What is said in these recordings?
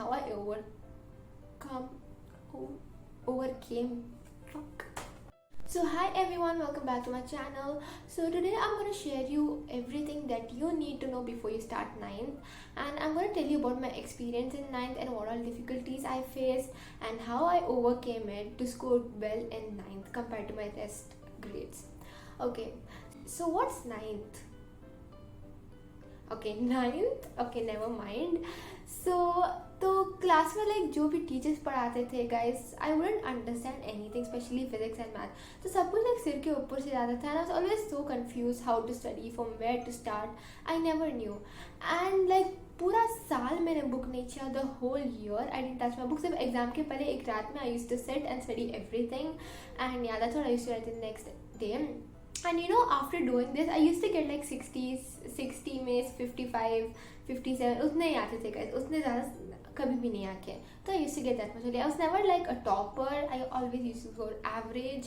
how I overcame. Fuck. So hi everyone, welcome back to my channel. So today I'm going to share you everything that you need to know before you start 9th, and I'm going to tell you about my experience in 9th and what all difficulties I faced and how I overcame it to score well in 9th compared to my rest grades. Okay, so what's 9th? Okay, 9th? Okay, never mind. तो class में like जो भी teachers पढ़ाते थे guys, I wouldn't understand anything, specially physics and math. तो सब कुछ like सिर के ऊपर से जाता था, and I was always so confuse how to study, from where to start. I never knew. And like पूरा साल मैंने बुक नहीं किया, the whole year I didn't touch my book. सिर्फ एग्जाम के पहले एक रात में I used to sit and study everything, and yeah that's what I used to write the next day. And you know, after doing this, I used to get like 60 में 55, 57 उतने ही आते थे guys, उतने ज़्यादा कभी भी नहीं आके. तो I used to get that much. I was never like a topper. I always used to score average.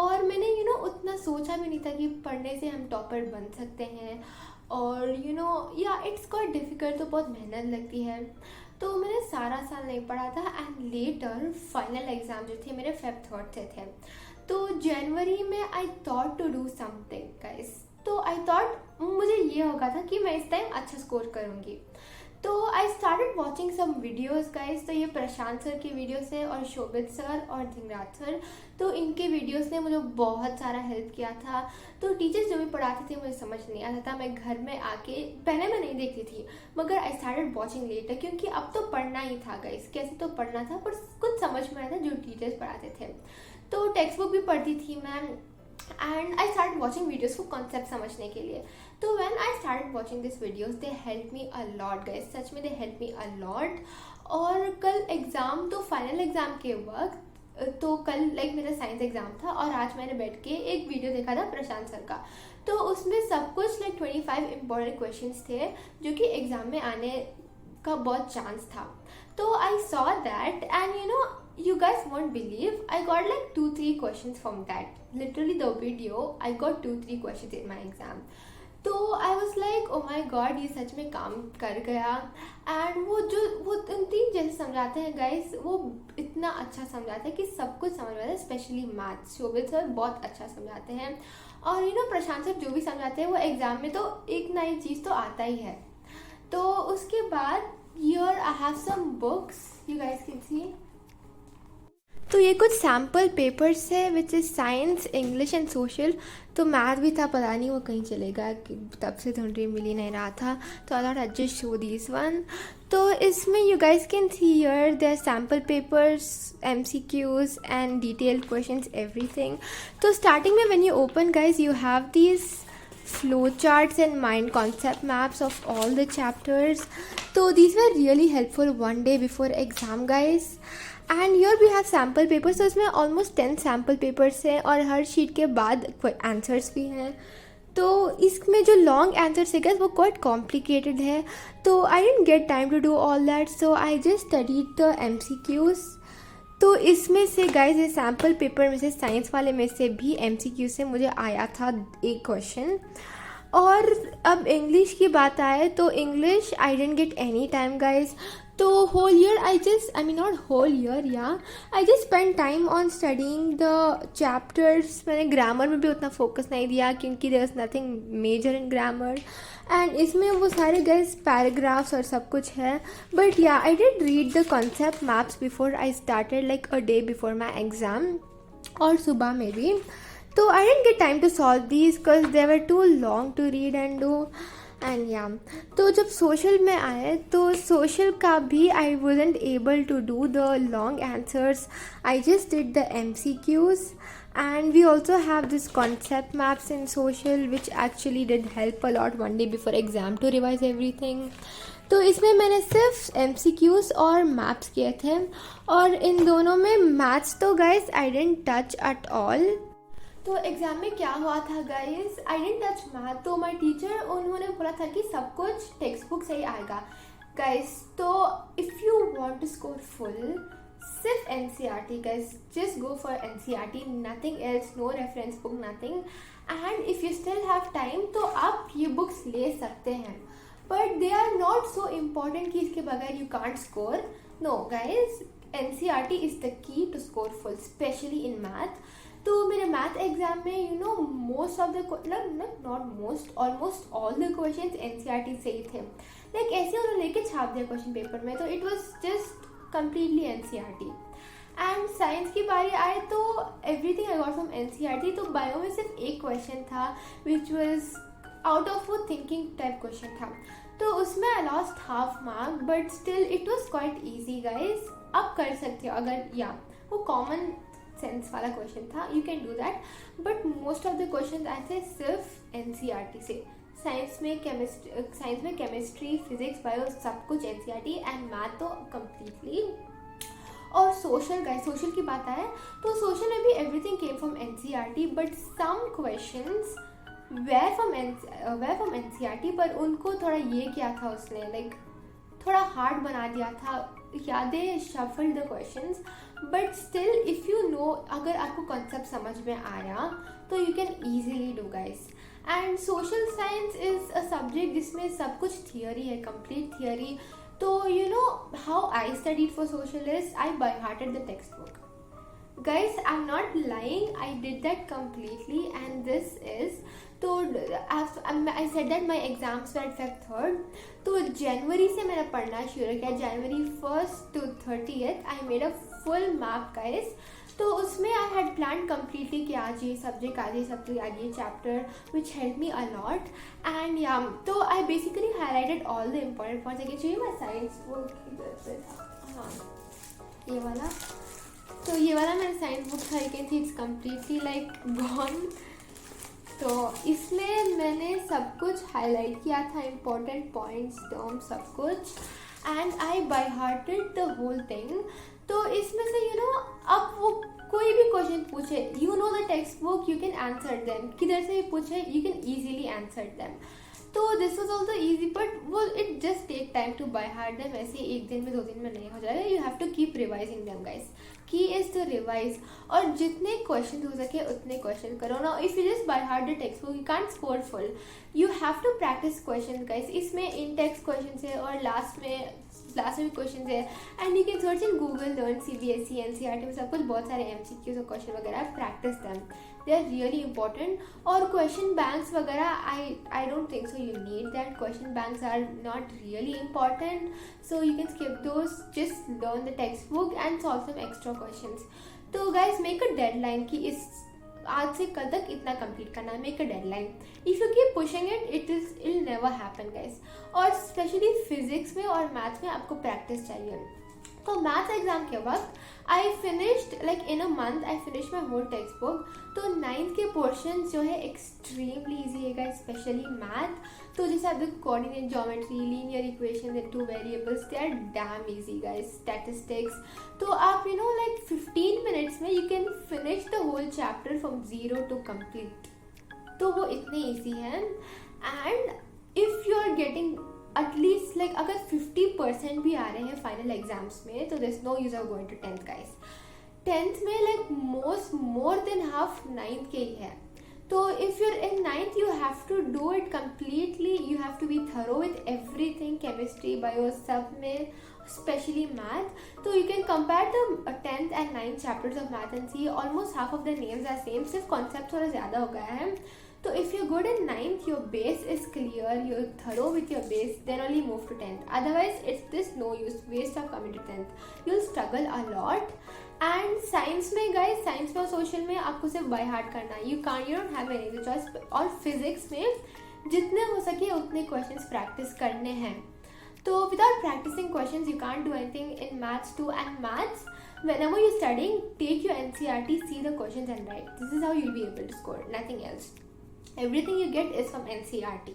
और मैंने उतना सोचा भी नहीं था कि पढ़ने से हम टॉपर बन सकते हैं. और इट्स क्वाइट डिफिकल्ट, तो बहुत मेहनत लगती है. तो मैंने सारा साल नहीं पढ़ा था, एंड लेटर फाइनल एग्ज़ाम जो थे मेरे Feb 3rd से थे. तो जनवरी में I thought to do something guys. तो आई थॉट मुझे ये होगा था कि मैं इस टाइम अच्छा स्कोर करूँगी. तो I started watching some videos guys. तो ये प्रशांत सर के वीडियोस है और शोभित सर और धिंगराज सर. तो इनके वीडियोस ने मुझे बहुत सारा हेल्प किया था. तो टीचर्स जो भी पढ़ाते थे मुझे समझ नहीं आता था. मैं घर में आके पहले मैं नहीं देखती थी, मगर आई स्टार्टेड वॉचिंग लेटर, क्योंकि अब तो पढ़ना ही था गाइस. कैसे तो पढ़ना था, पर कुछ समझ में आया था जो टीचर्स पढ़ाते थे. तो टेक्स्ट बुक भी पढ़ती थी मैं, and I start watching videos को कॉन्सेप्ट समझने के लिए. तो when I start watching this videos, they help me a lot guys. सच में they help me a lot. और कल एग्ज़ाम, तो फाइनल एग्ज़ाम के वक्त, तो कल लाइक मेरा साइंस एग्ज़ाम था, और आज मैंने बैठ के एक वीडियो देखा था प्रशांत सर का. तो उसमें सब कुछ लाइक 25 इंपॉर्टेंट क्वेश्चंस थे जो कि एग्ज़ाम में आने का बहुत चांस था. तो I saw that, and you guys won't believe, I got like 2-3 questions from that. Literally the video, I got 2-3 questions in my exam. तो I was like, oh my god, ये सच में काम कर गया. एंड वो 3 जैसे समझाते हैं गाइस, वो इतना अच्छा समझाते हैं कि सब कुछ समझ में आता है. स्पेशली मैथ्स शोभित सर बहुत अच्छा समझाते हैं. और प्रशांत सर जो भी समझाते हैं वो एग्जाम में तो एक नई चीज़ तो आता ही है. तो उसके बाद here I have some books, you guys can see. तो ये कुछ सैम्पल पेपर्स है which is science, English and social. तो मैथ भी था, पता नहीं वो कहीं चलेगा, कि तब से ढूंढ मिल ही नहीं रहा था. तो I thought I just show this one. तो इसमें you guys can see here there sample papers, MCQs and detailed questions, everything. तो स्टार्टिंग में when you open guys, you have these flow charts and mind concept maps of all the chapters. So these were really helpful one day before exam guys. And here we have sample papers. तो इसमें almost 10 sample papers हैं, और हर sheet के बाद answers भी हैं. तो इसमें जो लॉन्ग आंसर्स है guys, वो quite complicated है. तो I didn't get time to do all that, so I just studied the MCQs. तो इसमें से गाइस, ये सैम्पल पेपर में से, साइंस वाले में से भी MCQ से मुझे आया था एक क्वेश्चन. और अब इंग्लिश की बात आए तो English I didn't get any time guys. तो whole year I just spend time on studying the chapters. मैंने ग्रामर में भी उतना फोकस नहीं दिया, क्योंकि there is nothing major in grammar. And इसमें वो सारे गाइस पैराग्राफ्स और सब कुछ है. But yeah I did read the concept maps before I started, like a day before my exam, और सुबह में भी. तो I didn't get time to solve these because they were too long to read and do. And yeah तो जब social में आए, तो सोशल का भी I wasn't able to do the long answers. I just did the MCQs. And we also have this concept maps in social, which actually did help a lot one day before exam to revise everything. तो इसमें मैंने सिर्फ MCQs और maps किए थे, और इन दोनों में मैथ्स तो guys I didn't touch at all. तो एग्ज़ाम में क्या हुआ था guys, I didn't touch math. तो माय टीचर, उन्होंने बोला था कि सब कुछ टेक्स्ट बुक से ही आएगा गाइस. तो if you want to score full, सिर्फ NCERT guys, just go for NCERT, nothing else, no reference book, nothing. And if you still have time, तो आप ये बुक्स ले सकते हैं. but they are not so important कि इसके बगैर you can't score. No guys, NCERT is the key to score full, especially in math. तो मेरे मैथ एग्जाम में you know most of the not most almost all the questions NCERT से ही थे. Like ऐसे उन्होंने लेके छाप दिया क्वेश्चन पेपर में, तो it was just completely NCERT. And science की बारी आए तो everything I got from NCERT. तो बायो में सिर्फ एक क्वेश्चन था विच वाज आउट ऑफ वो थिंकिंग टाइप क्वेश्चन था, तो उसमें I lost half mark, but still it was quite easy guys. आप कर सकते हो अगर या वो कॉमन सेंस वाला क्वेश्चन था, you can do that. But most of the question आए थे सिर्फ एनसीईआरटी से. साइंस में केमिस्ट्री फिजिक्स बायो सब कुछ एनसीईआरटी, एंड मैथ तो कम्प्लीटली. और सोशल गाइस, सोशल की बात आए तो सोशल में भी everything came from NCERT, but some questions were from NCERT. पर उनको थोड़ा ये किया था उसने, लाइक थोड़ा हार्ड बना दिया था. Yeah they shuffle the questions, but still if you know, अगर आपको कॉन्सेप्ट समझ में आया तो you can easily do guys. And social science is a subject जिसमें सब कुछ थियोरी है, कंप्लीट थियोरी. तो you know how I studied for social is I by hearted the text book. Guys, I'm not lying, I did that completely, and this is, तो I said that my exams were at Feb 3rd, तो जनवरी से मैंने पढ़ना शुरू किया. जनवरी 1st to 30th I made a full map guys. तो उसमें I had planned completely कि आज ये सब्जेक्ट, आज ये chapter, which helped me a lot. And yeah, तो I basically highlighted all the important points. I can show you my science book. हाँ, ये वाला. तो ये वाला मेरा साइंस बुक था, can see it's completely like gone. तो इसमें मैंने सब कुछ हाईलाइट किया था, इम्पोर्टेंट पॉइंट्स, टर्म्स, सब कुछ. And I by hearted the whole thing. तो इसमें से यू नो अब वो कोई भी क्वेश्चन पूछे, you know the text book, you can answer them. किधर से भी पूछे, you can easily answer them. तो this was also easy, but वो it just take time to by heart them. ऐसे एक दिन में 2 दिन में नहीं हो जाएगा. You have to keep revising them guys. Key is to revise, और जितने क्वेश्चन हो सके उतने क्वेश्चन करो ना. If you just by heart the text book, you can't score full. You have to practice question guys. इसमें in text question है और लास्ट में भी क्वेश्चन है. And you can search in Google, learn CBSE, NCERT में सब कुछ बहुत सारे एमसीक्यूज और क्वेश्चन वगैरह. Practice them, they are really important. और क्वेश्चन बैंक्स वगैरह I don't think so you need that. Question banks are not really important, so you can skip those. Just learn the text book and solve some extra questions. तो guys make a deadline कि इस आज से कल तक इतना complete करना है. Make a deadline. If you keep pushing it, it will never happen guys. और स्पेशली फिजिक्स में और मैथ्स में आपको प्रैक्टिस चाहिए. तो मैथ्स एग्जाम के वक्त I finished like in a month I finish my whole textbook. तो 9th के पोर्शन जो है एक्सट्रीमली ईजी है गाइस, स्पेशली मैथ. तो जैसे आप देखो coordinate geometry, linear equation in 2 variables, they are damn easy guys. Statistics, तो आप यू नो लाइक 15 मिनट्स में you can finish the whole chapter from 0 to complete. तो वो इतने ईजी हैं. And if you are getting at least like अगर 50% भी आ रहे हैं फाइनल एग्जाम्स में, तो there is no use of going to 10th guys. 10th में like more than half 9th के ही है. तो if you're in 9th you have to do it completely. You have to be thorough with everything, chemistry, bio, सब में, especially math. So you can compare the 10th and 9th chapters of math and see almost half of the names are same. सिर्फ concept थोड़ा ज़्यादा हो गया है. So if you're good in 9th, your base is clear, you're thorough with your base, then only move to 10th. Otherwise, it's just no use, waste of coming to 10th. You'll struggle a lot. And science में guys, science में और social में आपको सिर्फ by heart करना है. You don't have any other choice. और physics में जितने हो सके उतने questions practice करने हैं. So without practicing questions, you can't do anything in maths too. And maths, whenever you're studying, take your NCERT, see the questions and write. This is how you'll be able to score, nothing else. Everything you get is from NCERT,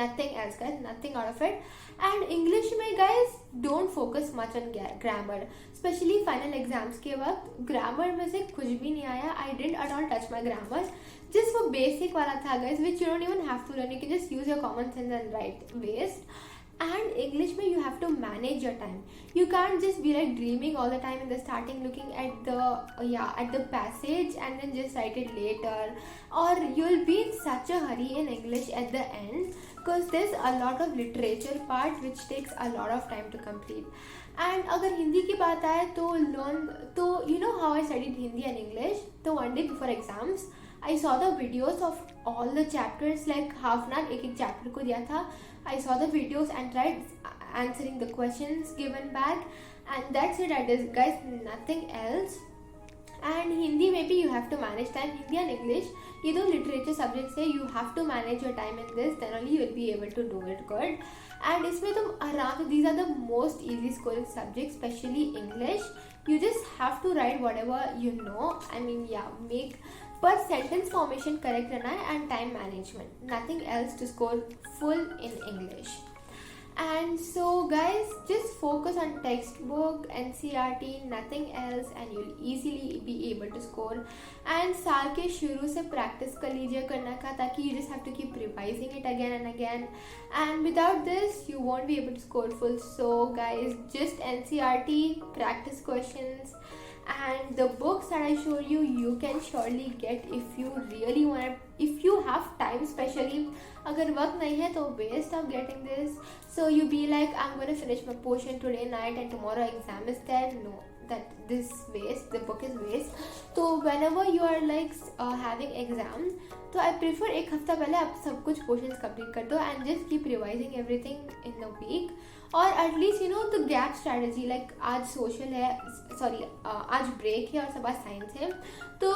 nothing else guys, nothing out of it. And English में guys, don't focus much on grammar, especially final exams के वक्त. grammar में से कुछ भी नहीं आया. I didn't at all touch my grammar. just वो basic वाला था guys, which you don't even have to learn. You can just use your common sense and write. waste. And English में you have to manage your time. You can't just be like dreaming all the time in the starting, looking at the passage and then just write it later, or you'll be in such a hurry in English at the end. because there's a lot of literature part which takes a lot of time to complete. And अगर हिंदी की बात आए तो you know how I studied Hindi and English. So one day before exams I saw the videos of all the chapters, like half an hour एक chapter को दिया था. I saw the videos and tried answering the questions given back, and that's it. I did, guys, nothing else. And Hindi, maybe you have to manage time. Hindi and English, ये दो literature subjects है, you have to manage your time in this, then only you will be able to do it good. And इसमें तुम आराम से, these are the most easy scoring subjects, especially English. You just have to write whatever you know. I mean, yeah, make पर sentence formation correct रहना है and time management. Nothing else to score full in English. And so guys, just focus on textbook, NCERT, nothing else, and you'll easily be able to score. And साल के शुरू से practice कर लीजिए करना का, ताकि you just have to keep revising it again and again. And without this, you won't be able to score full. So guys, just NCERT, practice questions, and the books that I show you, you can surely get if you really want it, if you have time, especially अगर वक्त नहीं है तो waste of getting this. So you be like, I'm going to finish my portion today night and tomorrow exam is there. No, that this waste, the book is waste. So whenever you are like having exam, तो I prefer एक हफ्ता पहले आप सब कुछ portions complete कर दो and just keep revising everything in the week. और at least you know the gap strategy, like आज सोशल है, सॉरी आज ब्रेक है और सब आज साइंस है, तो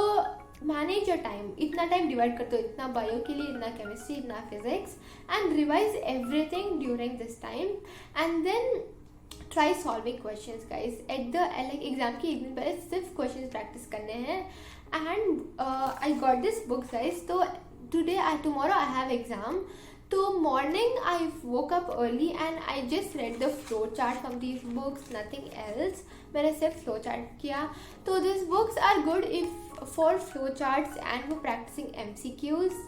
मैनेज योर टाइम, इतना टाइम डिवाइड कर दो, इतना बायो के लिए, इतना केमिस्ट्री, इतना physics, and revise everything during this time, and then try solving questions guys at the like exam के एक दिन पहले सिर्फ क्वेश्चन प्रैक्टिस करने हैं. And I got this book guys, तो tomorrow I have exam. So morning I woke up early and I just read the flow chart from these books, nothing else. मैंने सिर्फ flow chart किया. तो these books are good if for flow charts and for practicing MCQs.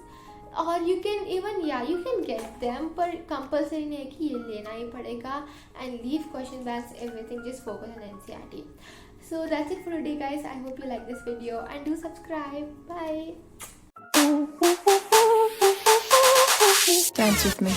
Or you can even, yeah, you can get them, पर compulsory नहीं है कि ये लेना ही पड़ेगा. And leave question banks, everything, just focus on NCERT. So that's it for today guys. I hope you like this video and do subscribe. Bye. Dance with me.